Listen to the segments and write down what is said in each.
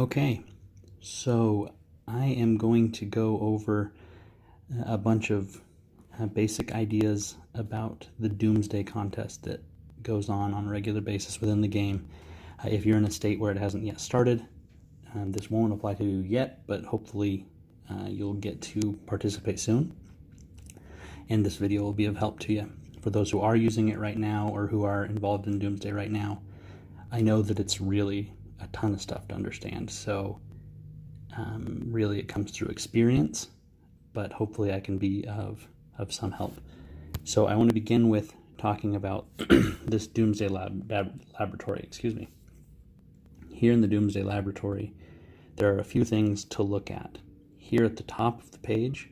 Okay, so I am going to go over a bunch of basic ideas about the Doomsday contest that goes on a regular basis within the game. If you're in a state where it hasn't yet started, this won't apply to you yet, but hopefully you'll get to participate soon. And this video will be of help to you. For those who are using it right now or who are involved in Doomsday right now, I know that it's really a ton of stuff to understand, so really it comes through experience, but hopefully I can be of some help. So I want to begin with talking about this Doomsday laboratory. Here in the Doomsday laboratory, there are a few things to look at. Here at the top of the page,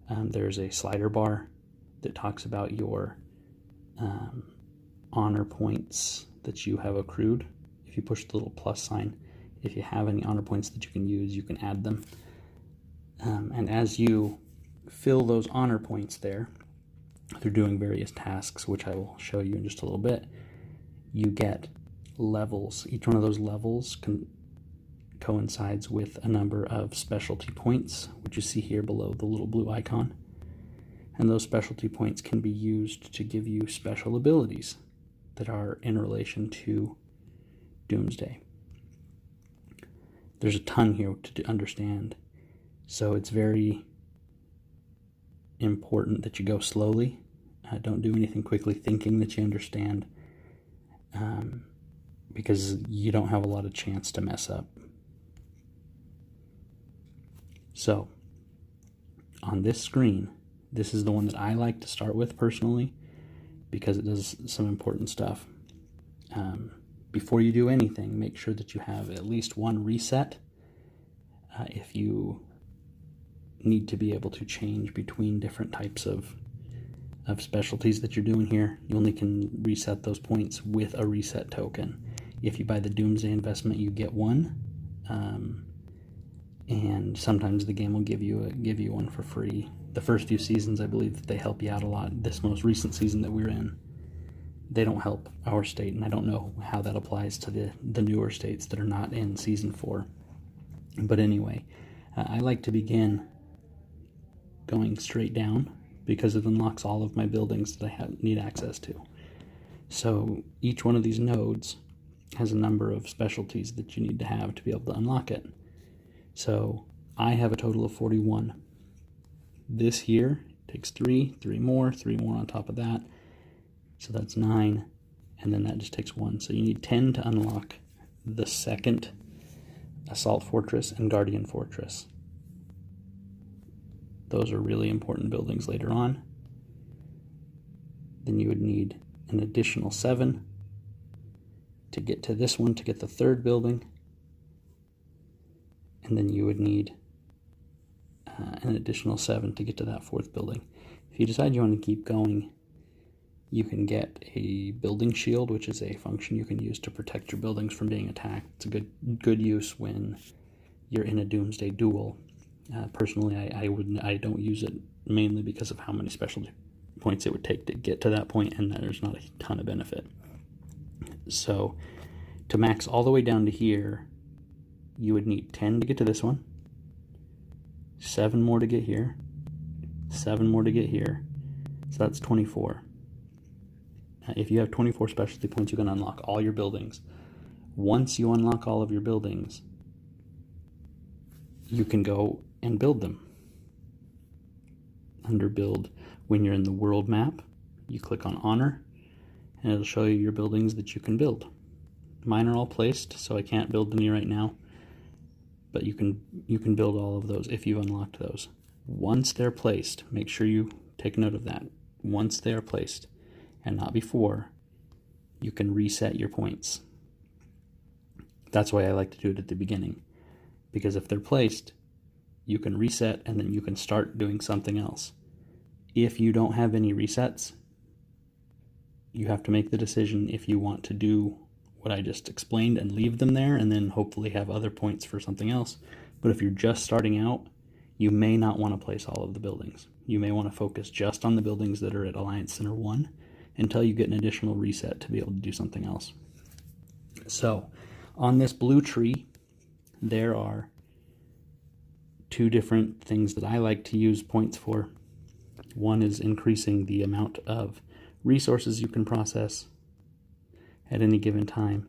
there's a slider bar that talks about your honor points that you have accrued. If you push the little plus sign, if you have any honor points that you can use, you can add them. And as you fill those honor points there, through doing various tasks, which I will show you in just a little bit, you get levels. Each one of those levels coincides with a number of specialty points, which you see here below the little blue icon. And those specialty points can be used to give you special abilities that are in relation to Doomsday. There's a ton here to understand, so it's very important that you go slowly. Don't do anything quickly thinking that you understand, because you don't have a lot of chance to mess up. So on this screen, this is the one that I like to start with personally, because it does some important stuff. Before you do anything, make sure that you have at least one reset. If you need to be able to change between different types of specialties that you're doing here, you only can reset those points with a reset token. If you buy the Doomsday investment, you get one, and sometimes the game will give you one for free. The first few seasons, I believe that they help you out a lot. This most recent season that we're in, they don't help our state, and I don't know how that applies to the newer states that are not in Season 4. But anyway, I like to begin going straight down because it unlocks all of my buildings that I need access to. So each one of these nodes has a number of specialties that you need to have to be able to unlock it. So I have a total of 41. This here takes 3 more on top of that. So that's 9, and then that just takes 1. So you need 10 to unlock the second Assault Fortress and Guardian Fortress. Those are really important buildings later on. Then you would need an additional 7 to get to this one, to get the third building. And then you would need an additional 7 to get to that fourth building. If you decide you want to keep going, you can get a building shield, which is a function you can use to protect your buildings from being attacked. It's a good use when you're in a Doomsday duel. Personally, I don't use it, mainly because of how many specialty points it would take to get to that point, and there's not a ton of benefit. So to max all the way down to here, you would need 10 to get to this one, 7 more to get here, 7 more to get here, so that's 24. If you have 24 specialty points, you can unlock all your buildings. Once you unlock all of your buildings, you can go and build them. Under Build, when you're in the world map, you click on Honor, and it'll show you your buildings that you can build. Mine are all placed, so I can't build any right now, but you can build all of those if you've unlocked those. Once they're placed, make sure you take note of that. Once they are placed, and not before, you can reset your points. That's why I like to do it at the beginning, because if they're placed, you can reset and then you can start doing something else. If you don't have any resets, you have to make the decision if you want to do what I just explained and leave them there and then hopefully have other points for something else. But if you're just starting out, you may not want to place all of the buildings. You may want to focus just on the buildings that are at Alliance Center 1 until you get an additional reset to be able to do something else. So on this blue tree, there are two different things that I like to use points for. One is increasing the amount of resources you can process at any given time,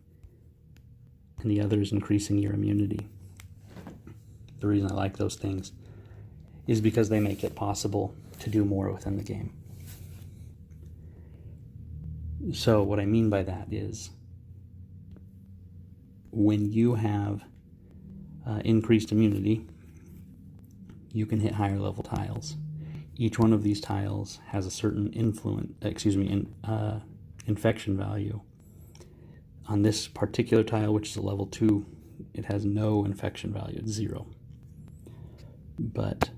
and the other is increasing your immunity. The reason I like those things is because they make it possible to do more within the game. So what I mean by that is, when you have increased immunity, you can hit higher level tiles. Each one of these tiles has a certain infection value. On this particular tile, which is a level 2, it has no infection value, it's 0. But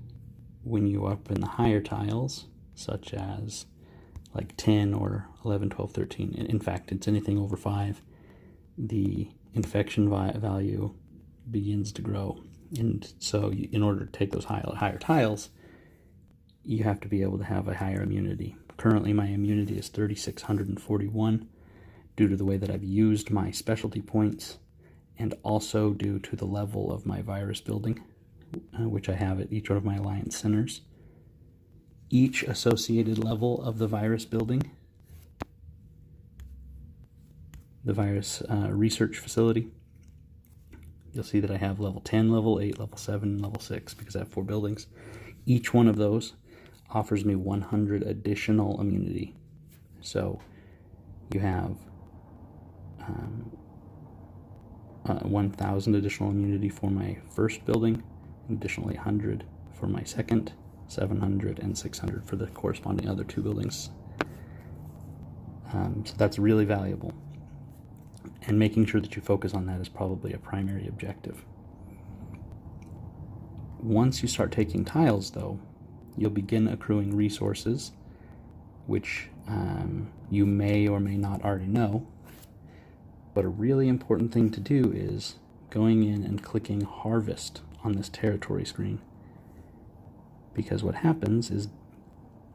when you up in the higher tiles, such as like 10 or 11, 12, 13, in fact, it's anything over 5, the infection value begins to grow. And so in order to take those higher tiles, you have to be able to have a higher immunity. Currently, my immunity is 3,641 due to the way that I've used my specialty points, and also due to the level of my virus building, which I have at each one of my alliance centers. Each associated level of the virus building, the virus research facility, you'll see that I have level 10, level 8, level 7, level 6, because I have 4 buildings. Each one of those offers me 100 additional immunity. So you have 1,000 additional immunity for my first building, additionally 100 for my second, 700 and 600 for the corresponding other 2 buildings. So that's really valuable. And making sure that you focus on that is probably a primary objective. Once you start taking tiles, though, you'll begin accruing resources, which you may or may not already know. But a really important thing to do is going in and clicking Harvest on this territory screen. Because what happens is,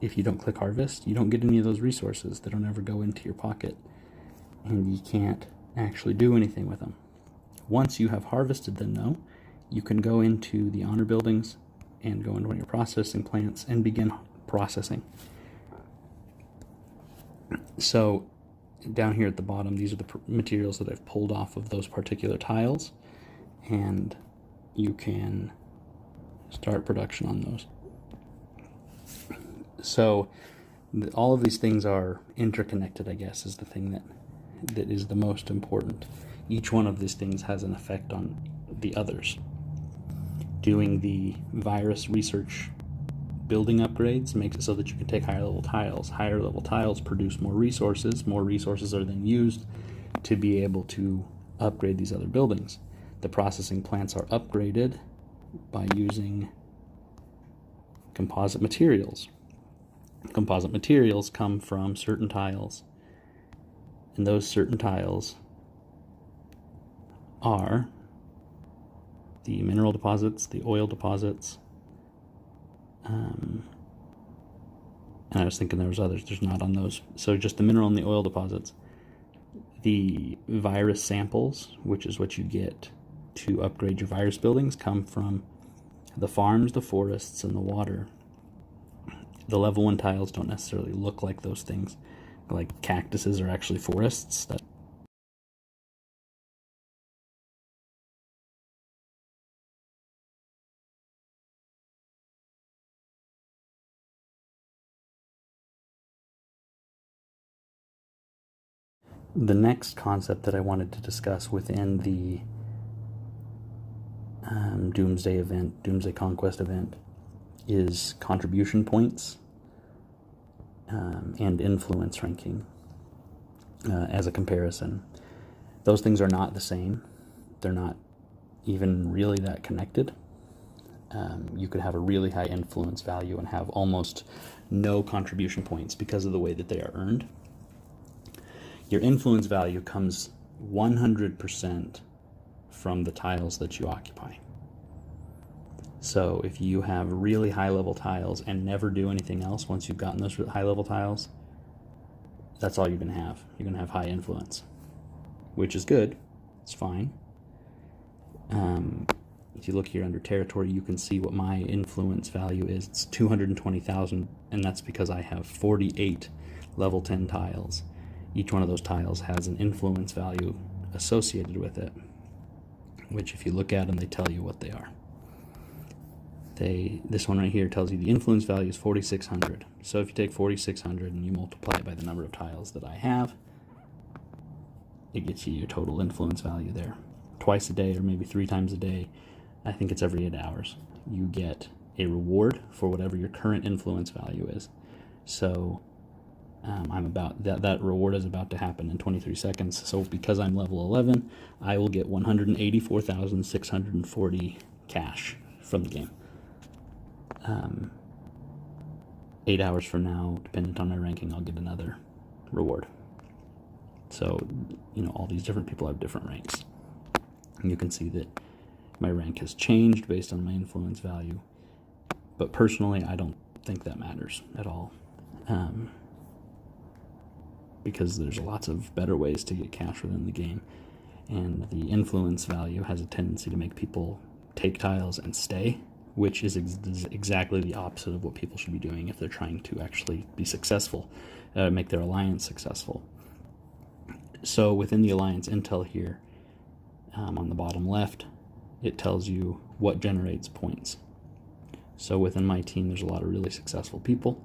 if you don't click Harvest, you don't get any of those resources. They don't ever go into your pocket, and you can't actually do anything with them. Once you have harvested them, though, you can go into the honor buildings and go into one of your processing plants and begin processing. So down here at the bottom, these are the materials that I've pulled off of those particular tiles, and you can start production on those. So all of these things are interconnected, I guess, is the thing that is the most important. Each one of these things has an effect on the others. Doing the virus research building upgrades makes it so that you can take higher level tiles. Higher level tiles produce more resources. More resources are then used to be able to upgrade these other buildings. The processing plants are upgraded by using composite materials. Composite materials come from certain tiles, and those certain tiles are the mineral deposits, the oil deposits, and I was thinking there was others. There's not on those. So just the mineral and the oil deposits. The virus samples, which is what you get to upgrade your virus buildings, come from the farms, the forests, and the water. The level 1 tiles don't necessarily look like those things. Like cactuses are actually forests. The next concept that I wanted to discuss within the Doomsday event, Doomsday Conquest event, is contribution points and influence ranking as a comparison. Those things are not the same. They're not even really that connected. You could have a really high influence value and have almost no contribution points because of the way that they are earned. Your influence value comes 100% from the tiles that you occupy. So if you have really high level tiles and never do anything else once you've gotten those high level tiles, that's all you're going to have. You're going to have high influence, which is good. It's fine. If you look here under territory, you can see what my influence value is. It's 220,000, and that's because I have 48 level 10 tiles. Each one of those tiles has an influence value associated with it, which if you look at them, they tell you what they are. This one right here tells you the influence value is 4,600. So if you take 4,600 and you multiply it by the number of tiles that I have, it gets you your total influence value there. Twice a day, or maybe 3 times a day, I think it's every 8 hours, you get a reward for whatever your current influence value is. So that reward is about to happen in 23 seconds. So because I'm level 11, I will get 184,640 cash from the game. 8 hours from now, dependent on my ranking, I'll get another reward. So, all these different people have different ranks. And you can see that my rank has changed based on my influence value. But personally, I don't think that matters at all. Because there's lots of better ways to get cash within the game. And the influence value has a tendency to make people take tiles and stay, which is exactly the opposite of what people should be doing if they're trying to actually be successful, make their alliance successful. So within the alliance intel here, on the bottom left, it tells you what generates points. So within my team, there's a lot of really successful people.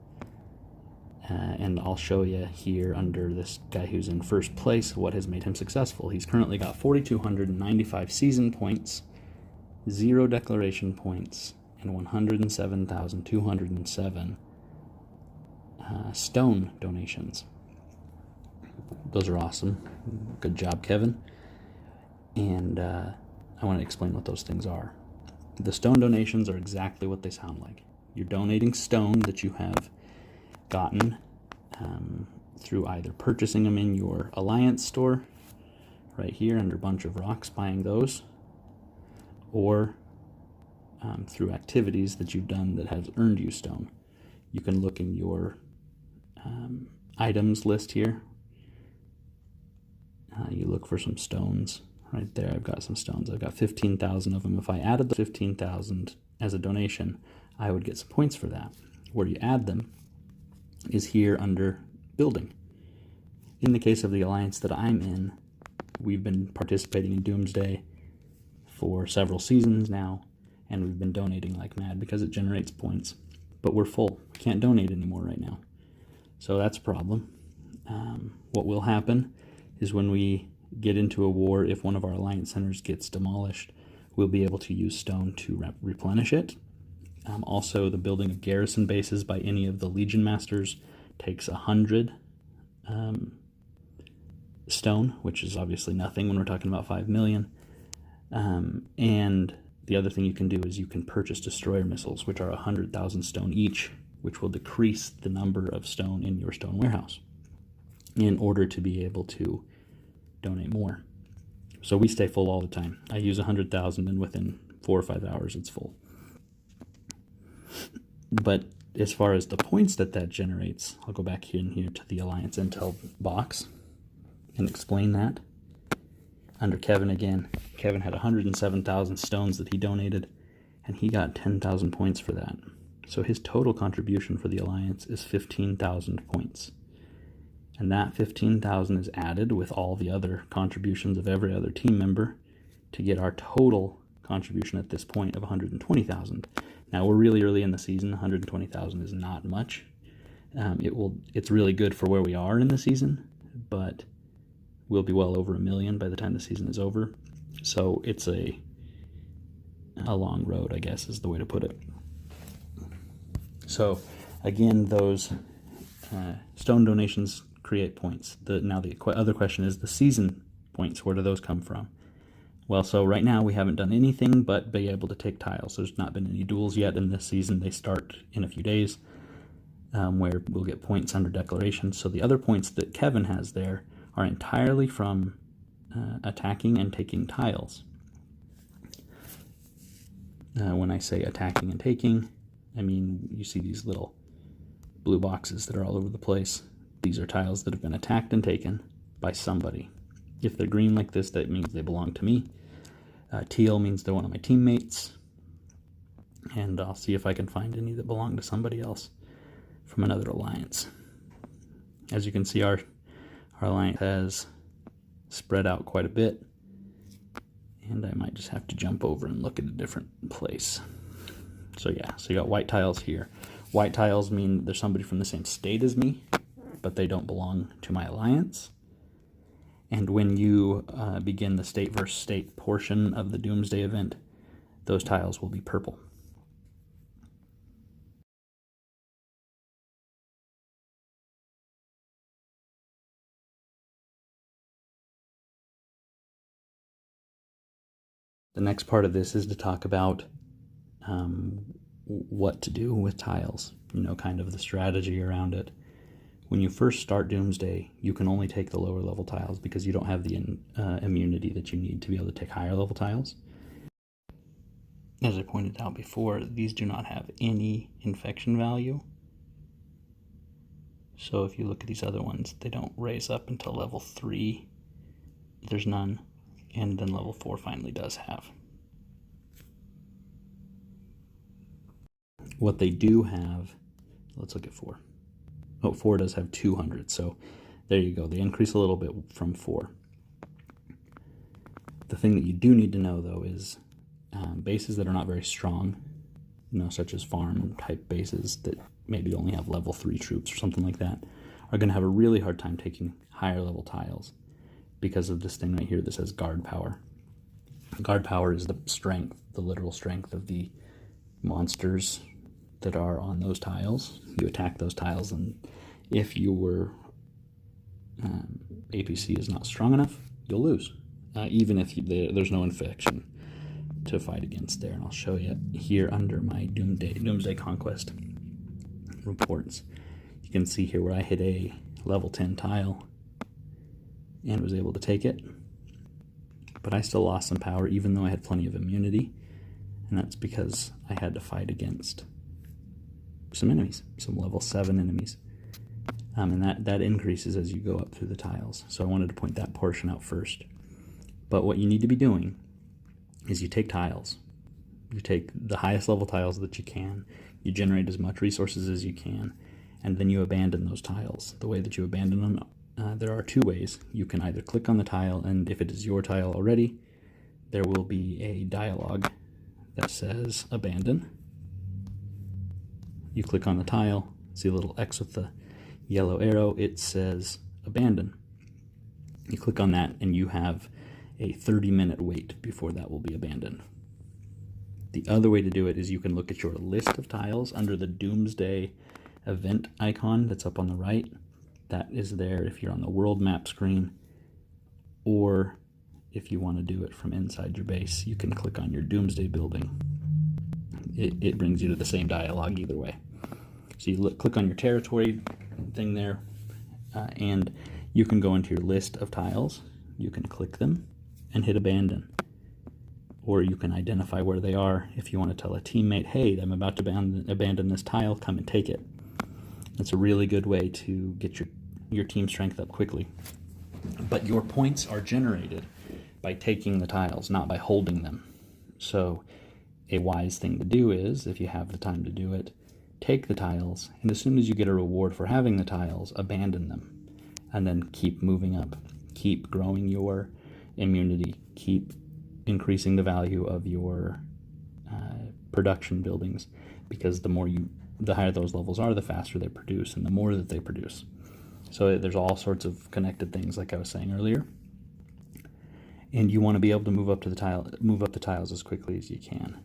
And I'll show you here under this guy who's in first place what has made him successful. He's currently got 4,295 season points, 0 declaration points, and 107,207 stone donations. Those are awesome. Good job, Kevin. And I want to explain what those things are. The stone donations are exactly what they sound like. You're donating stone that you have gotten through either purchasing them in your alliance store, right here under bunch of rocks, buying those, or through activities that you've done that has earned you stone. You can look in your items list here. You look for some stones. Right there, I've got some stones. I've got 15,000 of them. If I added the 15,000 as a donation, I would get some points for that. Where you add them is here under building. In the case of the alliance that I'm in, we've been participating in Doomsday for several seasons now, and we've been donating like mad because it generates points. But we're full. We can't donate anymore right now. So that's a problem. What will happen is when we get into a war, if one of our alliance centers gets demolished, we'll be able to use stone to replenish it. Also, the building of garrison bases by any of the Legion Masters takes 100 stone, which is obviously nothing when we're talking about 5 million. And the other thing you can do is you can purchase destroyer missiles, which are 100,000 stone each, which will decrease the number of stone in your stone warehouse in order to be able to donate more. So we stay full all the time. I use 100,000 and within 4 or 5 hours it's full. But as far as the points that generates, I'll go back in here to the Alliance Intel box and explain that. Under Kevin again, Kevin had 107,000 stones that he donated, and he got 10,000 points for that. So his total contribution for the Alliance is 15,000 points. And that 15,000 is added with all the other contributions of every other team member to get our total contribution at this point of 120,000. Now we're really early in the season. 120,000 is not much. It's really good for where we are in the season, but we'll be well over 1 million by the time the season is over. So it's a long road, I guess, is the way to put it. So again, those stone donations create points. Now the other question is the season points. Where do those come from? Well, so right now we haven't done anything but be able to take tiles. There's not been any duels yet in this season. They start in a few days, where we'll get points under declaration. So the other points that Kevin has there are entirely from attacking and taking tiles. When I say attacking and taking, I mean you see these little blue boxes that are all over the place. These are tiles that have been attacked and taken by somebody. If they're green like this, that means they belong to me. Teal means they're one of my teammates. And I'll see if I can find any that belong to somebody else from another alliance. As you can see, our alliance has spread out quite a bit. And I might just have to jump over and look at a different place. So yeah, so you got white tiles here. White tiles mean there's somebody from the same state as me, but they don't belong to my alliance. And when you begin the state versus state portion of the Doomsday event, those tiles will be purple. The next part of this is to talk about what to do with tiles, kind of the strategy around it. When you first start Doomsday, you can only take the lower level tiles because you don't have the immunity that you need to be able to take higher level tiles. As I pointed out before, these do not have any infection value. So if you look at these other ones, they don't raise up until level 3. There's none. And then level 4 finally does have. What they do have, let's look at 4. Oh, 4 does have 200, so there you go. They increase a little bit from 4. The thing that you do need to know, though, is bases that are not very strong, such as farm-type bases that maybe only have level 3 troops or something like that, are going to have a really hard time taking higher-level tiles because of this thing right here that says guard power. Guard power is the strength, the literal strength of the monsters that are on those tiles. You attack those tiles, and if your APC is not strong enough, you'll lose, even if there's no infection to fight against there. And I'll show you here under my Doomsday Conquest Reports. You can see here where I hit a level 10 tile and was able to take it, but I still lost some power even though I had plenty of immunity, and that's because I had to fight against some enemies, some level 7 enemies, and that increases as you go up through the tiles. So I wanted to point that portion out first. But what you need to be doing is you take tiles, you take the highest level tiles that you can, you generate as much resources as you can, and then you abandon those tiles. The way that you abandon them, there are 2 ways. You can either click on the tile, and if it is your tile already, there will be a dialogue that says abandon. You click on the tile, see a little X with the yellow arrow, it says abandon. You click on that and you have a 30-minute wait before that will be abandoned. The other way to do it is you can look at your list of tiles under the Doomsday event icon that's up on the right. That is there if you're on the world map screen, or if you want to do it from inside your base, you can click on your Doomsday building. It brings you to the same dialogue either way. So you click on your territory thing there, and you can go into your list of tiles. You can click them and hit abandon. Or you can identify where they are if you want to tell a teammate, hey, I'm about to abandon this tile, come and take it. That's a really good way to get your team strength up quickly. But your points are generated by taking the tiles, not by holding them. So a wise thing to do is, if you have the time to do it, take the tiles, and as soon as you get a reward for having the tiles, abandon them, and then keep moving up. Keep growing your immunity. Keep increasing the value of your production buildings, because the higher those levels are, the faster they produce, and the more that they produce. So there's all sorts of connected things, like I was saying earlier. And you want to be able to move up the tiles as quickly as you can.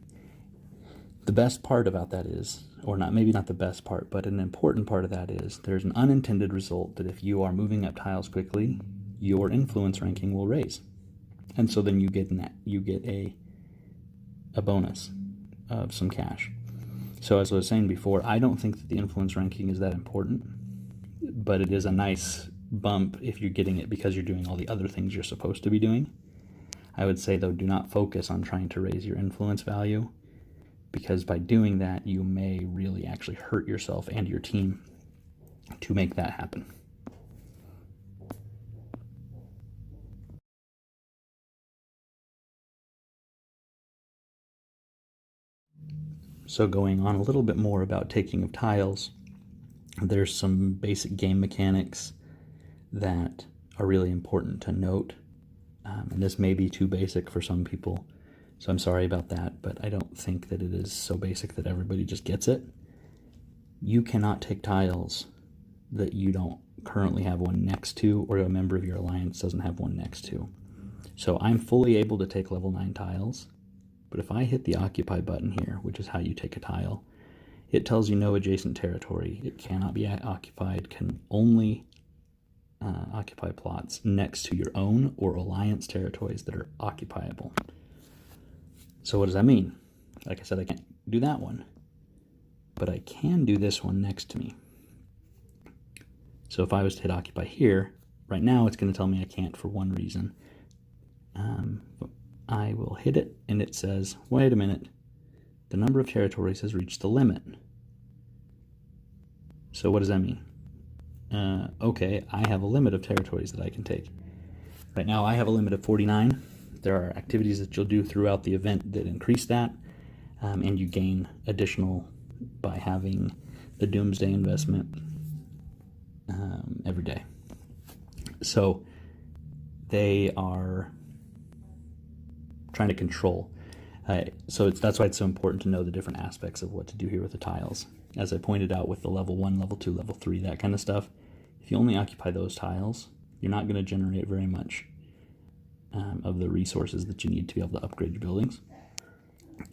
The best part about that is, or maybe not the best part, but an important part of that is, there's an unintended result that if you are moving up tiles quickly, your influence ranking will raise. And so then you get a bonus of some cash. So as I was saying before, I don't think that the influence ranking is that important, but it is a nice bump if you're getting it because you're doing all the other things you're supposed to be doing. I would say, though, do not focus on trying to raise your influence value, because by doing that, you may really actually hurt yourself and your team to make that happen. So going on a little bit more about taking of tiles, there's some basic game mechanics that are really important to note. And this may be too basic for some people, so I'm sorry about that, but I don't think that it is so basic that everybody just gets it. You cannot take tiles that you don't currently have one next to, or a member of your alliance doesn't have one next to. So I'm fully able to take level 9 tiles, but if I hit the occupy button here, which is how you take a tile, it tells you no adjacent territory. It cannot be occupied, can only occupy plots next to your own or alliance territories that are occupiable. So what does that mean? Like I said, I can't do that one, but I can do this one next to me. So if I was to hit occupy here, right now it's going to tell me I can't for one reason. I will hit it and it says, wait a minute, the number of territories has reached the limit. So what does that mean? Okay, I have a limit of territories that I can take. Right now I have a limit of 49. There are activities that you'll do throughout the event that increase that, and you gain additional by having the Doomsday investment every day. So they are trying to control. So that's why it's so important to know the different aspects of what to do here with the tiles. As I pointed out with the level 1, level 2, level 3, that kind of stuff, if you only occupy those tiles, you're not going to generate very much of the resources that you need to be able to upgrade your buildings.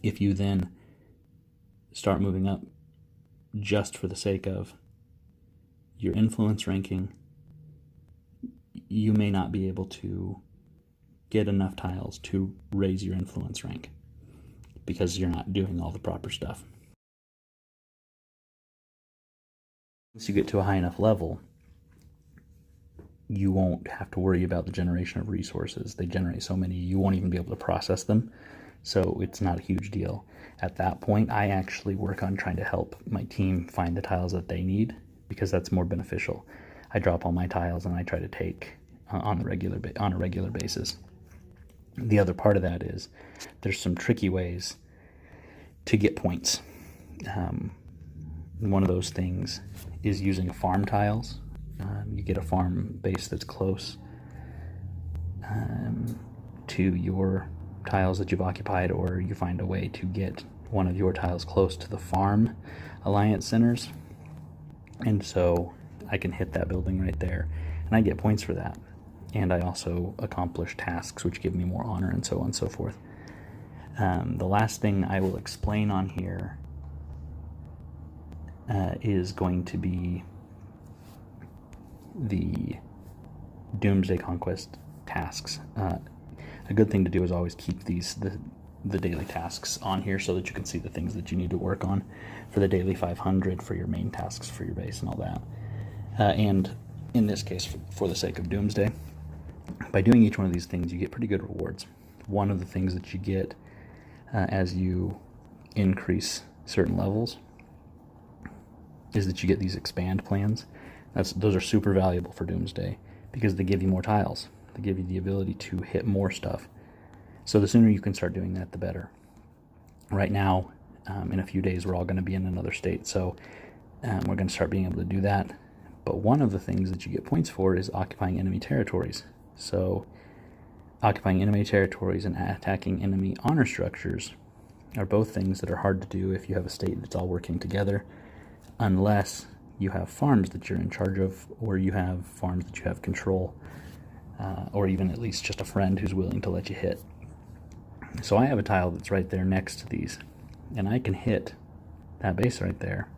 If you then start moving up just for the sake of your influence ranking, you may not be able to get enough tiles to raise your influence rank because you're not doing all the proper stuff. Once you get to a high enough level, you won't have to worry about the generation of resources. They generate so many, you won't even be able to process them. So it's not a huge deal. At that point, I actually work on trying to help my team find the tiles that they need because that's more beneficial. I drop all my tiles and I try to take on a regular basis. The other part of that is there's some tricky ways to get points. One of those things is using farm tiles. You get a farm base that's close to your tiles that you've occupied, or you find a way to get one of your tiles close to the farm alliance centers, and so I can hit that building right there and I get points for that, and I also accomplish tasks which give me more honor and so on and so forth. The last thing I will explain on here is going to be the Doomsday Conquest tasks. A good thing to do is always keep the daily tasks on here so that you can see the things that you need to work on for the daily 500, for your main tasks for your base and all that. And in this case, for the sake of Doomsday, by doing each one of these things, you get pretty good rewards. One of the things that you get as you increase certain levels is that you get these expand plans. Those are super valuable for Doomsday because they give you more tiles. They give you the ability to hit more stuff. So the sooner you can start doing that, the better. Right now, in a few days, we're all going to be in another state, so we're going to start being able to do that. But one of the things that you get points for is occupying enemy territories. So occupying enemy territories and attacking enemy honor structures are both things that are hard to do if you have a state that's all working together, unless you have farms that you're in charge of, or you have farms that you have control, or even at least just a friend who's willing to let you hit. So I have a tile that's right there next to these, and I can hit that base right there.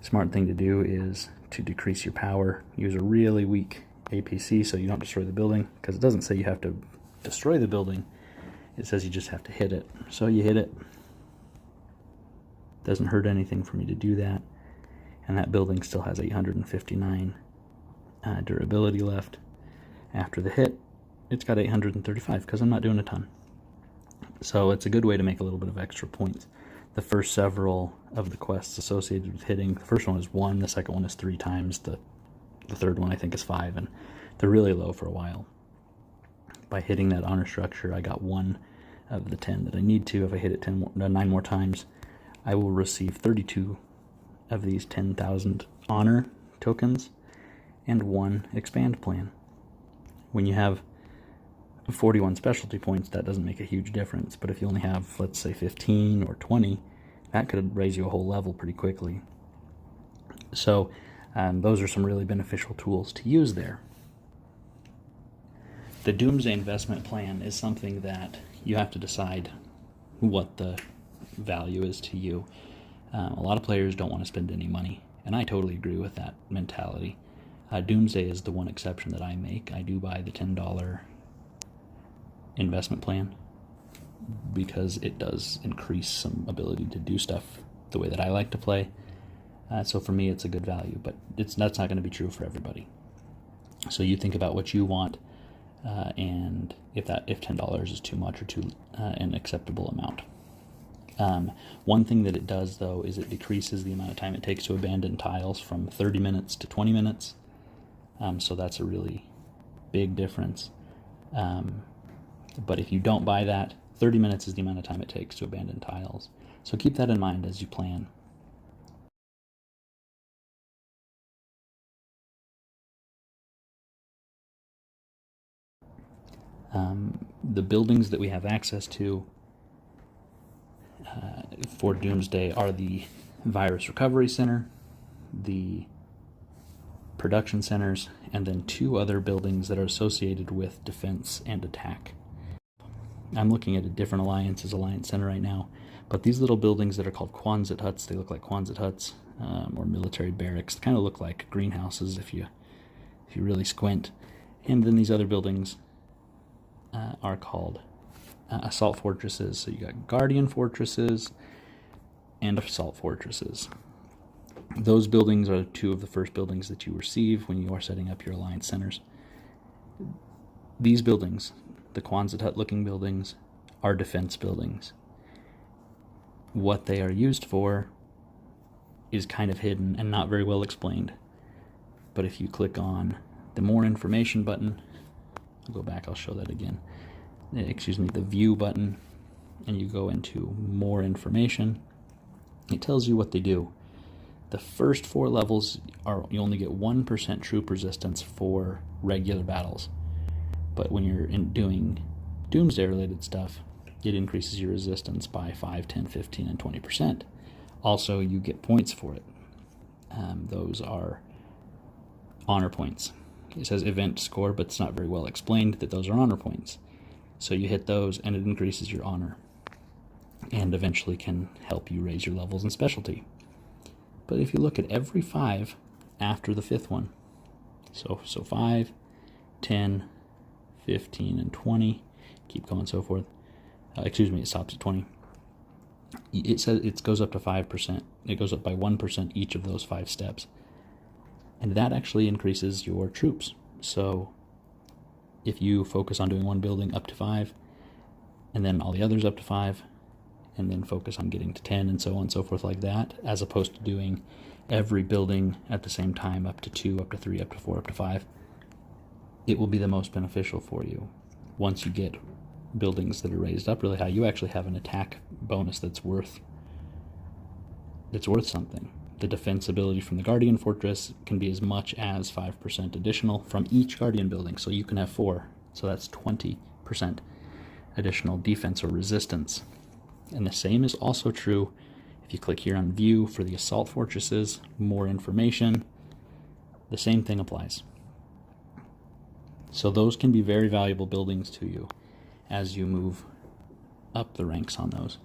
Smart thing to do is to decrease your power. Use a really weak APC so you don't destroy the building, because it doesn't say you have to destroy the building. It says you just have to hit it. So you hit it. Doesn't hurt anything for me to do that. And that building still has 859 durability left. After the hit, it's got 835 because I'm not doing a ton. So it's a good way to make a little bit of extra points. The first several of the quests associated with hitting, the first one is 1, the second one is 3 times, the third one I think is 5, and they're really low for a while. By hitting that honor structure, I got 1 of the 10 that I need to. If I hit it 9 more times, I will receive 32 of these 10,000 honor tokens and 1 expand plan. When you have 41 specialty points, that doesn't make a huge difference, but if you only have, let's say, 15 or 20, that could raise you a whole level pretty quickly. So those are some really beneficial tools to use there. The Doomsday investment plan is something that you have to decide what the value is to you. A lot of players don't want to spend any money, and I totally agree with that mentality. Doomsday is the one exception that I make. I do buy the $10 investment plan because it does increase some ability to do stuff the way that I like to play. So for me, it's a good value, but that's not going to be true for everybody. So you think about what you want, and if $10 is too much or too an acceptable amount. One thing that it does, though, is it decreases the amount of time it takes to abandon tiles from 30 minutes to 20 minutes. So that's a really big difference. But if you don't buy that, 30 minutes is the amount of time it takes to abandon tiles. So keep that in mind as you plan. The buildings that we have access to for Doomsday are the Virus Recovery Center, the Production Centers, and then 2 other buildings that are associated with defense and attack. I'm looking at a different Alliance Center right now, but these little buildings that are called Quonset huts, they look like Quonset huts or military barracks. They kind of look like greenhouses if you really squint. And then these other buildings are called assault fortresses. So you got guardian fortresses and assault fortresses. Those buildings are 2 of the first buildings that you receive when you are setting up your Alliance centers. These buildings, the Quonset hut looking buildings, are defense buildings. What they are used for is kind of hidden and not very well explained. But if you click on the more information button, I'll go back, I'll show that again. The view button, and you go into more information, it tells you what they do. The first 4 levels you only get 1% troop resistance for regular battles. But when you're doing Doomsday related stuff, it increases your resistance by 5, 10, 15, and 20%. Also, you get points for it. Those are honor points. It says event score, but it's not very well explained that those are honor points. So you hit those and it increases your honor and eventually can help you raise your levels in specialty. But if you look at every 5 after the 5th one, so 5, 10, 15, and 20, keep going so forth. It stops at 20. It says it goes up to 5%. It goes up by 1% each of those 5 steps. And that actually increases your troops. So if you focus on doing one building up to 5, and then all the others up to 5, and then focus on getting to 10 and so on and so forth like that, as opposed to doing every building at the same time up to 2, up to 3, up to 4, up to 5, it will be the most beneficial for you. Once you get buildings that are raised up really high, you actually have an attack bonus that's worth something. The defense ability from the Guardian Fortress can be as much as 5% additional from each Guardian building, so you can have 4, so that's 20% additional defense or resistance. And the same is also true if you click here on View for the Assault Fortresses, more information, the same thing applies. So those can be very valuable buildings to you as you move up the ranks on those.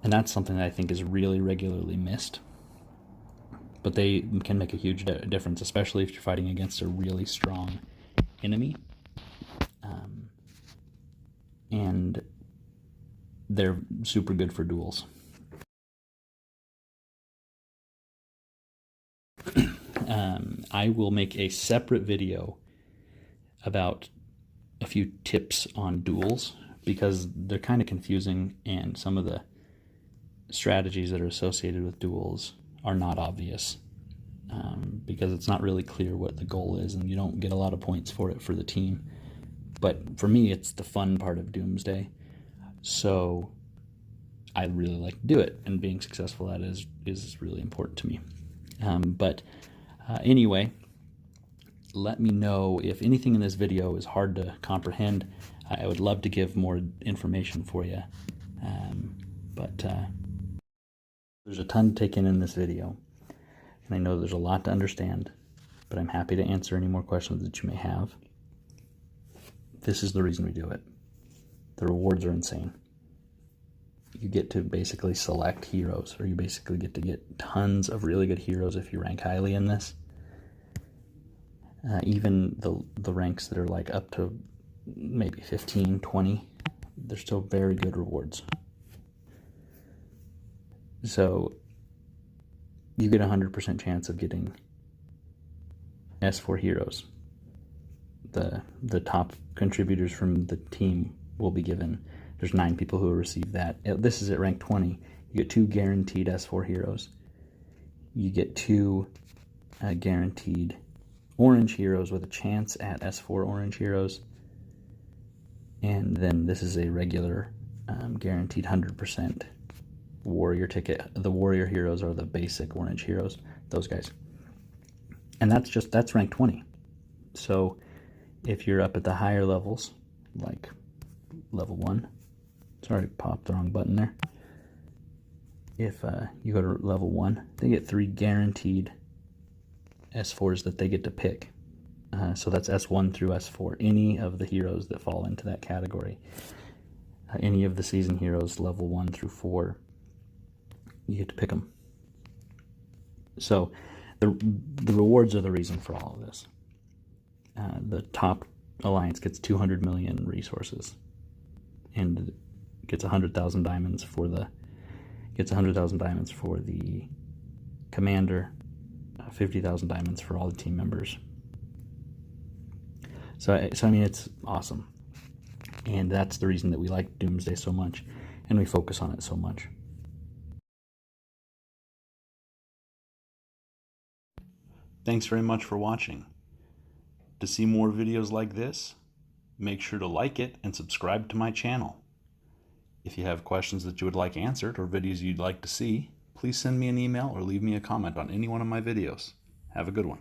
And that's something that I think is really regularly missed. But they can make a huge difference, especially if you're fighting against a really strong enemy. And they're super good for duels. I will make a separate video about a few tips on duels because they're kind of confusing, and some of the strategies that are associated with duels are not obvious because it's not really clear what the goal is, and you don't get a lot of points for it for the team. But for me, it's the fun part of Doomsday. So I really like to do it, and being successful at it is really important to me. Anyway, let me know if anything in this video is hard to comprehend. I would love to give more information for you, but there's a ton to take in this video, and I know there's a lot to understand, but I'm happy to answer any more questions that you may have. This is the reason we do it. The rewards are insane. You get to basically select heroes, or you basically get to get tons of really good heroes if you rank highly in this. Even the ranks that are like up to maybe 15, 20, they're still very good rewards. So you get a 100% chance of getting S4 heroes. The top contributors from the team will be given. There's 9 people who will receive that. This is at rank 20. You get 2 guaranteed S4 heroes. You get 2 guaranteed orange heroes with a chance at S4 orange heroes. And then this is a regular guaranteed 100% warrior ticket. The warrior heroes are the basic orange heroes, those guys. And that's rank 20. So if you're up at the higher levels, like level 1, sorry, popped the wrong button there. If you go to level 1, they get 3 guaranteed S4s that they get to pick. So that's S1 through S4, any of the heroes that fall into that category. Any of the season heroes, level 1 through 4, you get to pick them. So the rewards are the reason for all of this. The top alliance gets 200 million resources and gets 100,000 diamonds for the commander, 50,000 diamonds for all the team members. So I mean, it's awesome, and that's the reason that we like Doomsday so much, and we focus on it so much. Thanks very much for watching. To see more videos like this, make sure to like it and subscribe to my channel. If you have questions that you would like answered or videos you'd like to see, please send me an email or leave me a comment on any one of my videos. Have a good one.